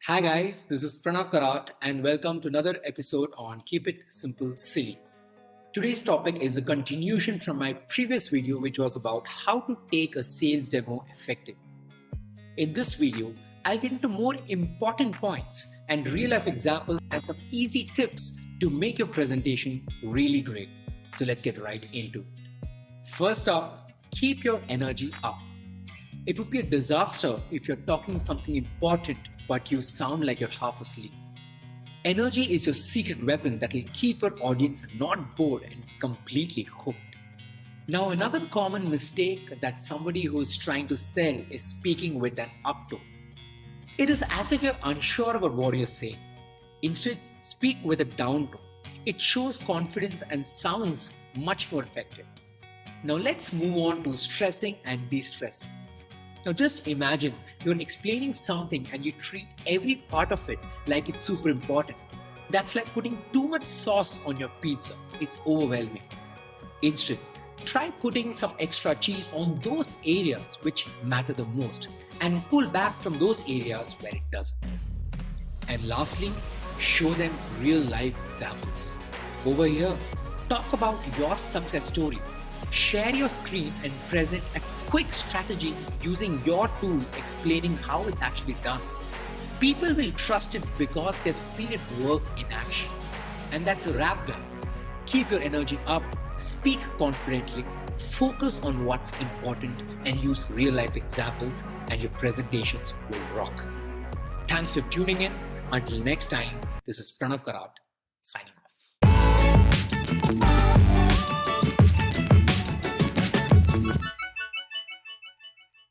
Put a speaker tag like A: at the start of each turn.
A: Hi guys, this is Pranav Karat and welcome to another episode on Keep It Simple Silly. Today's topic is a continuation from my previous video which was about how to take a sales demo effective. In this video, I'll get into more important points and real life examples and some easy tips to make your presentation really great. So let's get right into it. First up, keep your energy up. It would be a disaster if you're talking something important but you sound like you're half asleep. Energy is your secret weapon that will keep your audience not bored and completely hooked. Now, another common mistake that somebody who is trying to sell is speaking with an uptone. It is as if you're unsure about what you're saying. Instead, speak with a downtone. It shows confidence and sounds much more effective. Now, let's move on to stressing and de-stressing. Now just imagine you're explaining something and you treat every part of it like it's super important. That's like putting too much sauce on your pizza. It's overwhelming. Instead, try putting some extra cheese on those areas which matter the most and pull back from those areas where it doesn't. And lastly, show them real life examples. Over here, talk about your success stories. Share your screen and present a quick strategy using your tool explaining how it's actually done. People will trust it because they've seen it work in action. And that's a wrap, guys. Keep your energy up, speak confidently, focus on what's important, and use real life examples, and your presentations will rock. Thanks for tuning in. Until next time, this is Pranav Karat signing off.